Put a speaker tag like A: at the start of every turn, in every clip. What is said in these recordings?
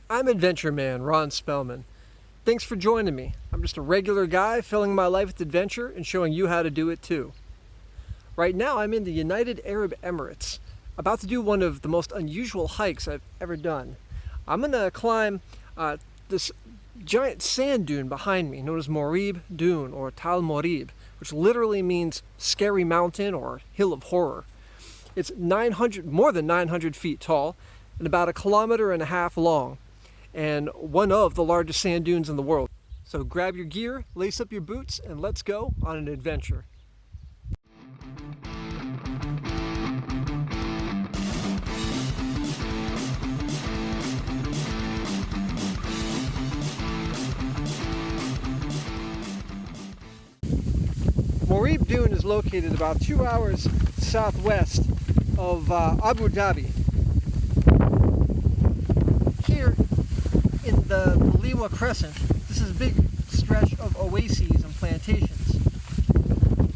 A: I'm Adventure Man Ron Spellman. Thanks for joining me. I'm just a regular guy filling my life with adventure and showing you how to do it too. Right now I'm in the United Arab Emirates, about to do one of the most unusual hikes I've ever done. I'm gonna climb this giant sand dune behind me, known as Moreeb Dune or Tal Moreeb, which literally means scary mountain or hill of horror. It's more than 900 feet tall and about 1.5 kilometers long, and one of the largest sand dunes in the world. So grab your gear, lace up your boots, and let's go on an adventure. Moreeb Dune is located about 2 hours southwest of Abu Dhabi. Here in the Liwa Crescent, this is a big stretch of oases and plantations.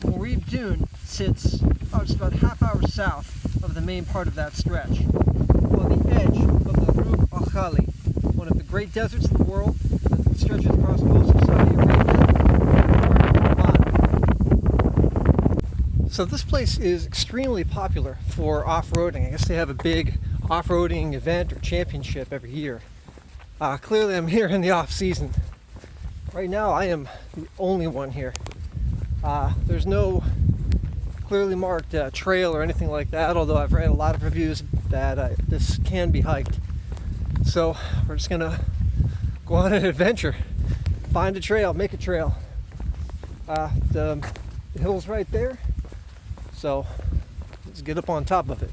A: Moreeb Dune sits just about half hour south of the main part of that stretch, on the edge of the Rub al Khali, one of the great deserts of the world that stretches across most of Saudi Arabia. So this place is extremely popular for off-roading. I guess they have a big off-roading event or championship every year. Clearly I'm here in the off-season. Right now I am the only one here. There's no clearly marked trail or anything like that, although I've read a lot of reviews that this can be hiked. So we're just gonna go on an adventure. Find a trail, make a trail. The hill's right there. So let's get up on top of it.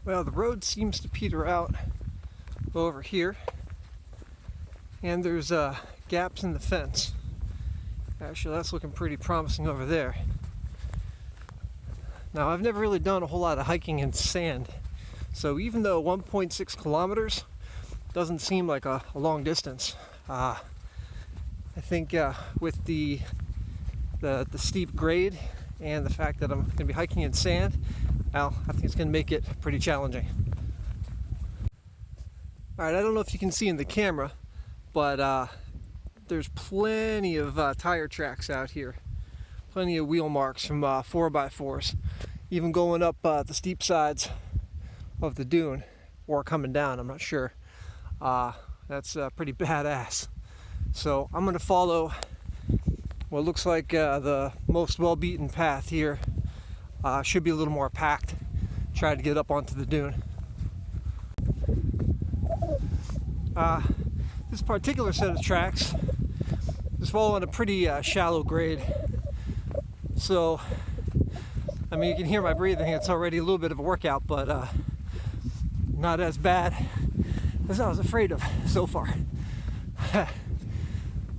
A: Well, the road seems to peter out over here, and there's gaps in the fence. Actually, that's looking pretty promising over there. Now, I've never really done a whole lot of hiking in sand, so even though 1.6 kilometers doesn't seem like a long distance, I think with the steep grade and the fact that I'm going to be hiking in sand, well, I think it's going to make it pretty challenging. Alright, I don't know if you can see in the camera, but there's plenty of tire tracks out here. Plenty of wheel marks from 4x4s, even going up the steep sides of the dune, or coming down, I'm not sure. That's pretty badass. So I'm going to follow what looks like the most well-beaten path here. Should be a little more packed. Try to get up onto the dune. This particular set of tracks is following a pretty shallow grade. So, I mean, you can hear my breathing. It's already a little bit of a workout, but not as bad as I was afraid of so far.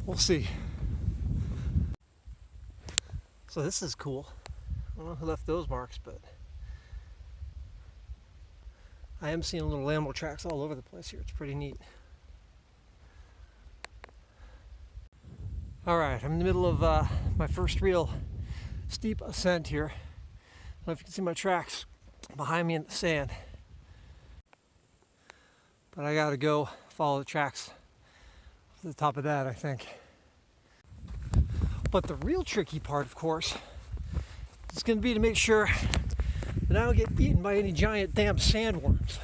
A: We'll see. So this is cool. I don't know who left those marks, but I am seeing little animal tracks all over the place here. It's pretty neat. Alright, I'm in the middle of my first real steep ascent here. I don't know if you can see my tracks behind me in the sand, but I gotta go follow the tracks to the top of that, I think. But the real tricky part, of course, is going to be to make sure that I don't get eaten by any giant damn sandworms.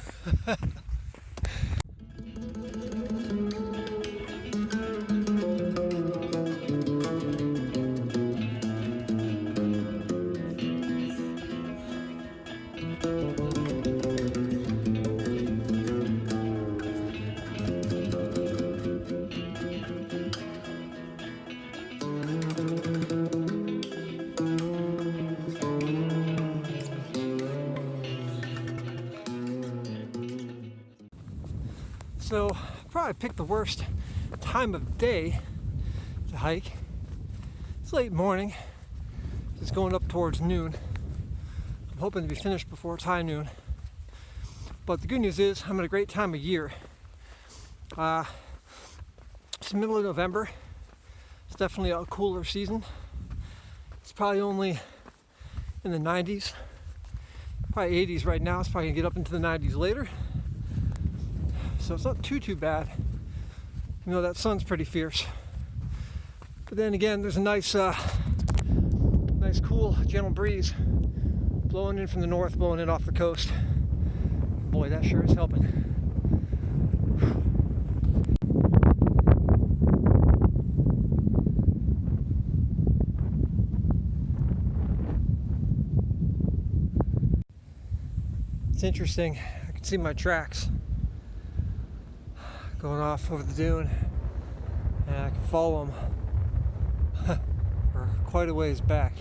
A: So probably picked the worst time of day to hike. It's late morning, just going up towards noon. I'm hoping to be finished before it's high noon. But the good news is I'm at a great time of year. It's the middle of November. It's definitely a cooler season. It's probably only in the 90s, probably 80s right now. It's probably gonna get up into the 90s later. so it's not too bad. You know, that sun's pretty fierce. But then again, there's a nice cool, gentle breeze blowing in from the north, blowing in off the coast. Boy, that sure is helping. It's interesting. I can see my tracks going off over the dune, and I can follow them for quite a ways back.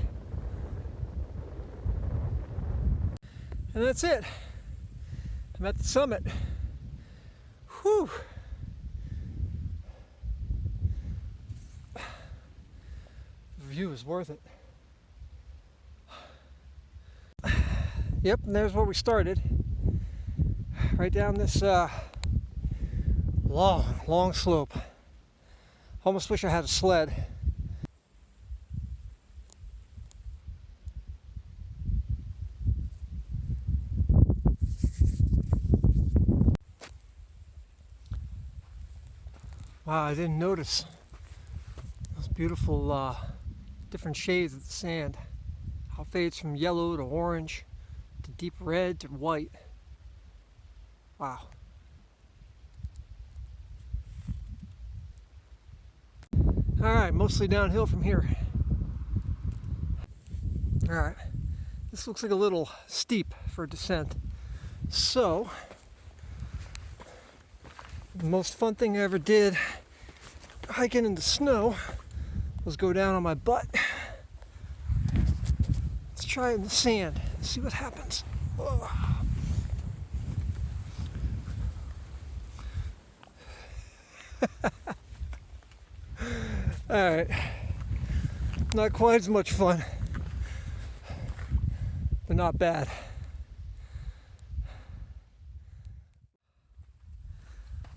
A: And that's it. I'm at the summit. Whew. The view is worth it. Yep, and there's where we started. Right down this long slope. Almost wish I had a sled. Wow, I didn't notice those beautiful different shades of the sand. How it fades from yellow to orange to deep red to white. Wow. Alright, mostly downhill from here. Alright, this looks like a little steep for descent. So, the most fun thing I ever did hiking in the snow was go down on my butt. Let's try it in the sand and see what happens. Oh. Alright, not quite as much fun, but not bad.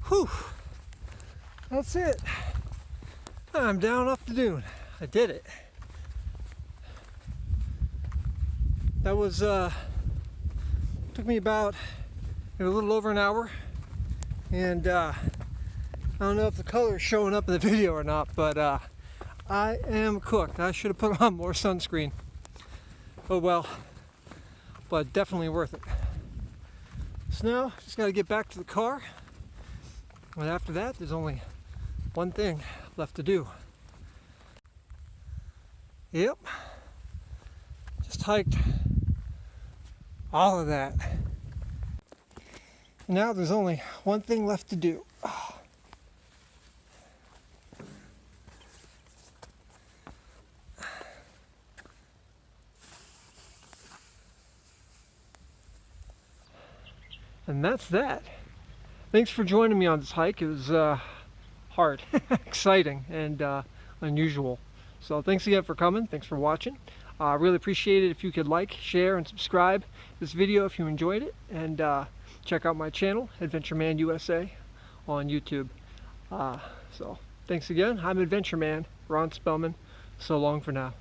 A: Whew, that's it. I'm down off the dune. I did it. That was, took me about a little over an hour, and I don't know if the color is showing up in the video or not, but I am cooked. I should have put on more sunscreen. Oh well, but definitely worth it. So now, just got to get back to the car. And after that, there's only one thing left to do. Yep. Just hiked all of that. Now there's only one thing left to do. And that's that. Thanks for joining me on this hike. It was hard, exciting, and unusual. So thanks again for coming. Thanks for watching. I really appreciate it if you could like, share, and subscribe this video if you enjoyed it. And check out my channel, Adventure Man USA, on YouTube. So thanks again. I'm Adventure Man, Ron Spellman. So long for now.